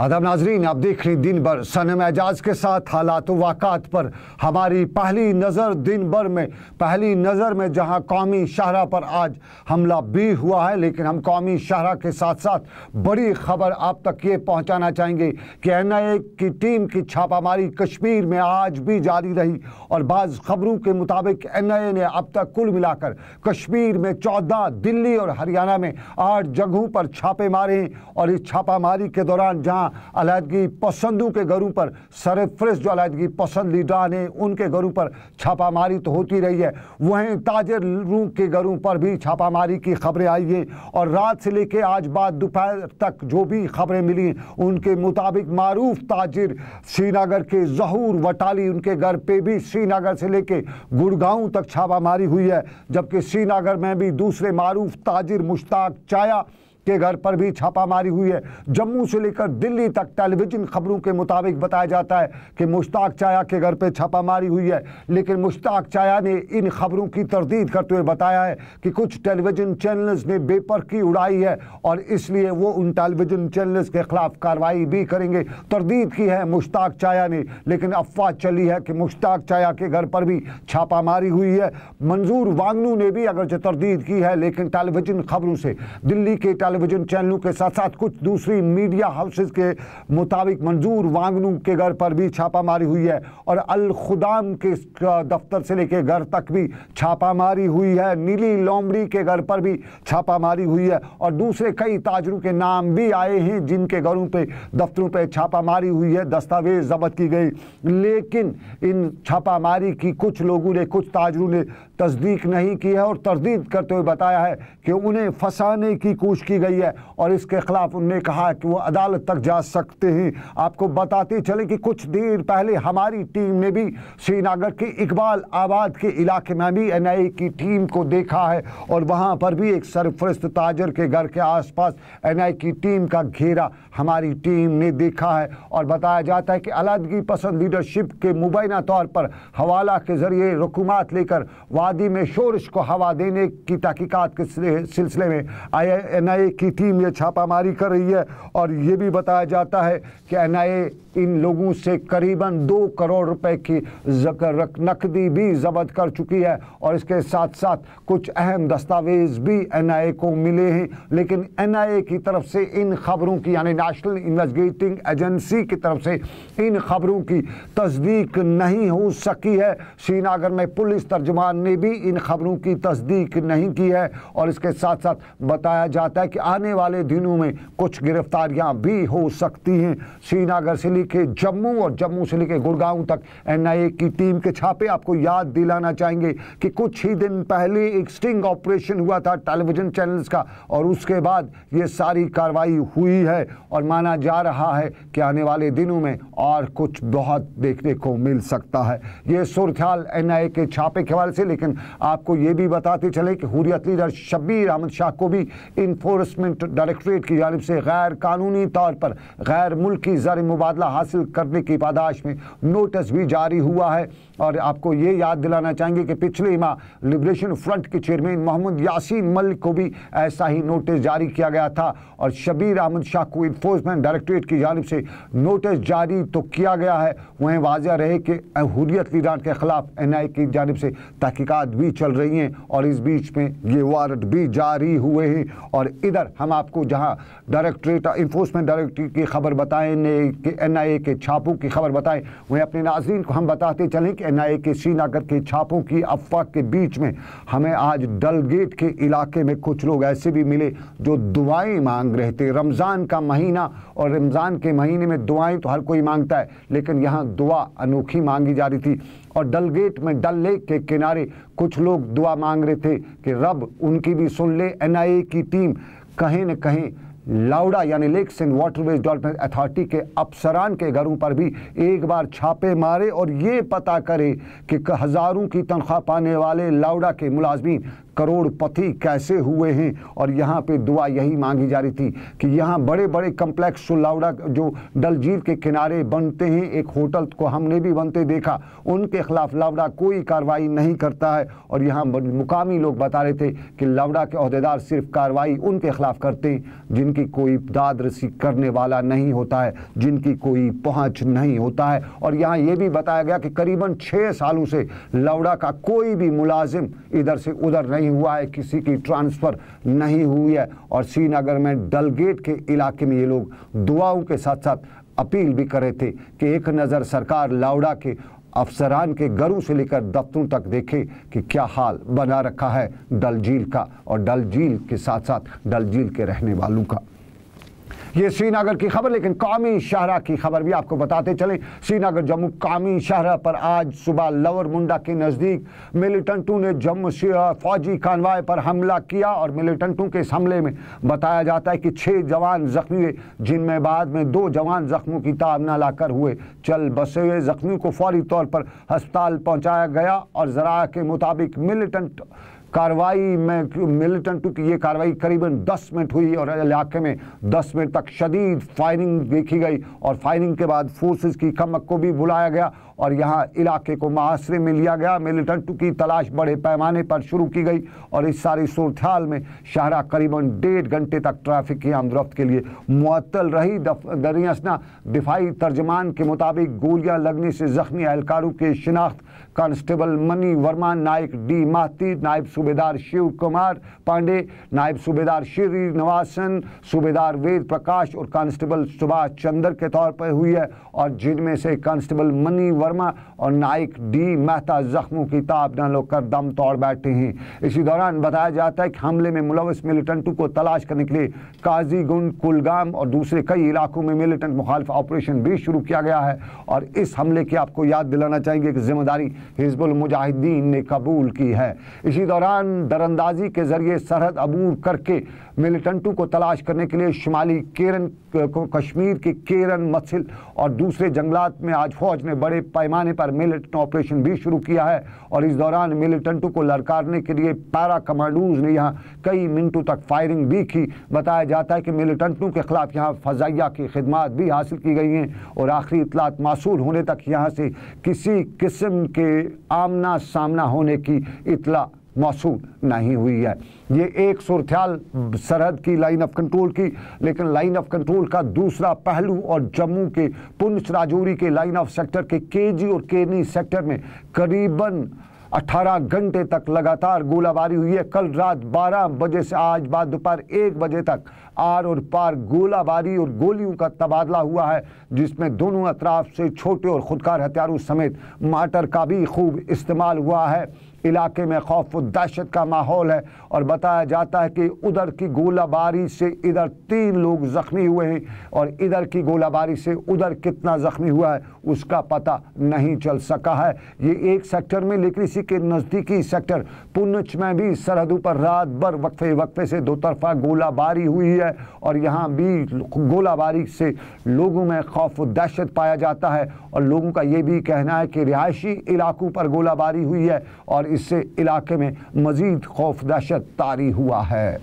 आदाब नाजरीन, आप देख रहे दिन भर सनम एजाज के साथ हालात वाक़ात पर हमारी पहली नज़र। दिन भर में पहली नज़र में जहां कौमी शाहरा पर आज हमला भी हुआ है, लेकिन हम कौमी शाहरा के साथ साथ बड़ी खबर आप तक ये पहुंचाना चाहेंगे कि NIA की टीम की छापामारी कश्मीर में आज भी जारी रही और बाज़ खबरों के मुताबिक NIA ने अब तक कुल मिलाकर कश्मीर में 14, दिल्ली और हरियाणा में 8 जगहों पर छापे मारे और इस छापामारी के दौरान जहां अलहदगी पसंदों के घरों पर सरफरिस्त जो अलहदगी पसंद लीडरान हैं उनके घरों पर छापामारी तो होती रही है, वहीं ताजिरों के घरों पर भी छापामारी की खबरें आई हैं। और रात से लेकर आज बाद दोपहर तक जो भी खबरें मिली उनके मुताबिक मारूफ ताजिर श्रीनगर के ज़हूर वटाली, उनके घर पे भी श्रीनगर से लेकर गुड़गांव तक छापामारी हुई है, जबकि श्रीनगर में भी दूसरे मारूफ ताजिर मुश्ताक चाया के घर पर भी छापामारी हुई है। जम्मू से लेकर दिल्ली तक टेलीविजन खबरों के मुताबिक बताया जाता है कि मुश्ताक चाया के घर पे छापामारी हुई है, लेकिन मुश्ताक चाया ने इन खबरों की तरदीद करते हुए बताया है कि कुछ टेलीविजन चैनल्स ने बेपरखी उड़ाई है और इसलिए वो उन टेलीविजन चैनल्स के खिलाफ कार्रवाई भी करेंगे। तरदीद की है मुश्ताक चाया ने, लेकिन अफवाह चली है कि मुश्ताक चाया के घर पर भी छापामारी हुई है। मंजूर वांगनू ने भी अगरचे तरदीद की है, लेकिन टेलीविजन खबरों से दिल्ली के टेलीविजन चैनलों के साथ साथ कुछ दूसरी मीडिया हाउसेस के मुताबिक मंजूर वांगनू के घर पर भी छापामारी हुई है और अल खुदाम के दफ्तर से लेकर घर तक भी छापामारी हुई है। नीली लोमड़ी के घर पर भी छापामारी हुई है और दूसरे कई ताजरों के नाम भी आए हैं जिनके घरों पे दफ्तरों पे छापामारी हुई है, दस्तावेज जब्त की गई। लेकिन इन छापामारी की कुछ लोगों ने, कुछ ताजरों ने तस्दीक नहीं की है और तरदीद करते हुए बताया है कि उन्हें फंसाने की कोशिश की गई है और इसके खिलाफ उन्होंने कहा कि वो अदालत तक जा सकते हैं। आपको बताते चले कि कुछ देर पहले हमारी टीम ने भी श्रीनगर के इकबाल आबाद के इलाके में भी NIA की टीम को देखा है और वहां पर भी एक सरफरिस्त ताजर के घर के आसपास NIA की टीम का घेरा हमारी टीम ने देखा है और बताया जाता है कि अलहदगी पसंद लीडरशिप के मुबैना तौर पर हवाला के जरिए रकूमात लेकर वादी में शोरश को हवा देने की तहकीकात के सिलसिले में NIA की टीम ये छापामारी कर रही है। और ये भी बताया जाता है कि NIA इन लोगों से करीबन 2 करोड़ रुपए की नकदी भी जब्त कर चुकी है और इसके साथ साथ कुछ अहम दस्तावेज भी NIA को मिले हैं। लेकिन NIA की तरफ से इन खबरों की, यानी नेशनल इन्वेस्टिगेटिंग एजेंसी की तरफ से इन खबरों की तस्दीक नहीं हो सकी है। श्रीनगर में पुलिस तर्जुमान ने भी इन खबरों की तस्दीक नहीं की है और इसके साथ साथ बताया जाता है कि आने वाले दिनों में कुछ गिरफ्तारियां भी हो सकती हैं। श्रीनगर से लेकर जम्मू और जम्मू से लेकर गुड़गांव तक NIA की टीम के छापे। आपको याद दिलाना चाहेंगे कि कुछ ही दिन पहले एक स्टिंग ऑपरेशन हुआ था टेलीविजन चैनल्स का और उसके बाद ये सारी कार्रवाई हुई है और माना जा रहा है कि आने वाले दिनों में और कुछ बहुत देखने को मिल सकता है। ये सूरत-ए-हाल NIA के छापे के हवाले से। लेकिन आपको ये भी बताते चले कि हुर्रियत लीडर शब्बीर अहमद शाह को भी इन्फोर्समेंट डायरेक्टरेट की जानिब से गैर कानूनी तौर पर गैर मुल्की ज़र मुबादला हासिल करने की पादाश में नोटिस भी जारी हुआ है। और आपको ये याद दिलाना चाहेंगे कि पिछले माह लिबरेशन फ्रंट के चेयरमैन मोहम्मद यासीन मलिक को भी ऐसा ही नोटिस जारी किया गया था और शब्बीर अहमद शाह को इन्फोर्समेंट डायरेक्टरेट की जानिब से नोटिस जारी तो किया गया है। वहीं वाज़ह रहे कि हुर्रियत लीडर के खिलाफ NIA की जानिब से तहकीकात भी चल रही हैं और इस बीच में ये वारंट भी जारी हुए हैं। और इधर हम आपको जहां डायरेक्टरेट इन्फोर्समेंट डायरेक्टरेट की खबर बताएं कि NIA के छापों की खबर बताएं, वहीं अपने नाज़रीन को हम बताते चलें कि NIA के श्रीनगर के छापों की अफवाह के बीच में हमें आज डलगेट के इलाके में कुछ लोग ऐसे भी मिले जो दुआएं मांग रहे थे। रमज़ान का महीना और रमज़ान के महीने में दुआएं तो हर कोई मांगता है, लेकिन यहाँ दुआ अनोखी मांगी जा रही थी और डलगेट में डल लेक के किनारे कुछ लोग दुआ मांग रहे थे कि रब उनकी भी सुन ले। NIA की टीम कहीं न कहीं लाउडा यानी lakes and waterways development authority के अफसरान के घरों पर भी एक बार छापे मारे और ये पता करे कि हज़ारों की तनख्वाह पाने वाले लाउडा के मुलाजमीन करोड़पति कैसे हुए हैं। और यहाँ पे दुआ यही मांगी जा रही थी कि यहाँ बड़े बड़े कम्प्लेक्स लावड़ा जो डल झील के किनारे बनते हैं, एक होटल को हमने भी बनते देखा, उनके खिलाफ लावड़ा कोई कार्रवाई नहीं करता है। और यहाँ मुकामी लोग बता रहे थे कि लावड़ा के अहदेदार सिर्फ कार्रवाई उनके खिलाफ करते हैं जिनकी कोई दाद रसी करने वाला नहीं होता है, जिनकी कोई पहुँच नहीं होता है। और यहाँ ये भी बताया गया कि करीबन 6 सालों से लावड़ा का कोई भी मुलाजिम इधर से उधर नहीं हुआ है, किसी की ट्रांसफ़र नहीं हुई है। और श्रीनगर में डलगेट के इलाके में ये लोग दुआओं के साथ साथ अपील भी कर रहे थे कि एक नज़र सरकार लावड़ा के अफसरान के घरों से लेकर दफ्तरों तक देखे कि क्या हाल बना रखा है डल झील का, और डल झील के साथ साथ डल झील के रहने वालों का। ये श्रीनगर की खबर, लेकिन कौमी शाहरा की खबर भी आपको बताते चले। श्रीनगर जम्मू कौमी शाहरा पर आज सुबह लवर मुंडा के नज़दीक मिलिटेंटों ने जम्मू फौजी कानवाय पर हमला किया और मिलिटेंटों के इस हमले में बताया जाता है कि 6 जवान जख्मी हुए, जिनमें बाद में 2 जवान जख्मों की ताब न लाकर हुए चल बसे हुए। जख्मियों को फौरी तौर पर अस्पताल पहुँचाया गया और ज़रा के मुताबिक मिलिटेंटों की ये कार्रवाई करीबन 10 मिनट हुई और इलाके में 10 मिनट तक शदीद फायरिंग देखी गई। और फायरिंग के बाद फोर्सेस की कमक को भी बुलाया गया और यहाँ इलाके को मुहासरे में लिया गया। मिलिटेंटों की तलाश बड़े पैमाने पर शुरू की गई और इस सारी सूरत हाल में शाहरा करीबन 1.5 घंटे तक ट्रैफिक की आमदरफ्त के लिए मुअत्तल रही। दरियासना दिफाई तर्जमान के मुताबिक गोलियां लगने से जख्मी एहलकारों की शिनाख्त कांस्टेबल मनी वर्मा, नायक डी माहती, नायब सूबेदार शिव कुमार पांडे, नायब सूबेदार श्री निवासन, सूबेदार वेद प्रकाश और कांस्टेबल सुभाष चंद्र के तौर पर हुई है। और जिनमें से कांस्टेबल मनी वर्मा और नायक डी मेहता जख्मों की ताब न लेकर दम तोड़ बैठे हैं। इसी दौरान बताया जाता है कि हमले में मुलविस मिलिटेंटों को तलाश करने के लिए काजीगुंड, कुलगाम और दूसरे कई इलाकों में मिलिटेंट मुखालिफ ऑपरेशन भी शुरू किया गया है। और इस हमले की आपको याद दिलाना चाहेंगे कि जिम्मेदारी हिजबुल मुजाहिदीन ने कबूल की है। इसी दौरान दरअंदाजी के जरिए सरहद अबूर करके मिलिटेंटों को तलाश करने के लिए शुमाली कश्मीर के केरन, मत्सिल और दूसरे जंगलात में आज फौज ने बड़े पैमाने पर मिलिटेंट ऑपरेशन भी शुरू किया है। और इस दौरान मिलिटेंटों को ललकारने के लिए पैरा कमांडोज ने यहाँ कई मिनटों तक फायरिंग भी की। बताया जाता है कि मिलिटेंटों के खिलाफ यहाँ फजाइया की खिदमात भी हासिल की गई हैं और आखिरी इतलात मासूल होने तक यहाँ से किसी किस्म के आमना सामना होने की इतला मौसूल नहीं हुई है। ये एक सूरत-ए-हाल सरहद की लाइन ऑफ कंट्रोल की, लेकिन लाइन ऑफ कंट्रोल का दूसरा पहलू और जम्मू के पुंछ राजौरी के लाइन ऑफ सेक्टर के केजी और केनी सेक्टर में करीबन 18 घंटे तक लगातार गोलाबारी हुई है। कल रात 12 बजे से आज बाद दोपहर 1 बजे तक आर और पार गोलाबारी और गोलियों का तबादला हुआ है, जिसमें दोनों अतराफ से छोटे और खुदकार हथियारों समेत मार्टर का भी खूब इस्तेमाल हुआ है। इलाके में खौफ और दहशत का माहौल है और बताया जाता है कि उधर की गोलाबारी से इधर 3 लोग ज़ख्मी हुए हैं और इधर की गोलाबारी से उधर कितना ज़ख्मी हुआ है उसका पता नहीं चल सका है। ये एक सेक्टर में, लेकिन इसी के नज़दीकी सेक्टर पुंछ में भी सरहदों पर रात भर वक्फे से 2 तरफा गोलाबारी हुई है और यहाँ भी गोलाबारी से लोगों में खौफ और दहशत पाया जाता है। और लोगों का ये भी कहना है कि रिहायशी इलाकों पर गोलाबारी हुई है और इससे इलाके में मजीद खौफ दहशत तारी हुआ है।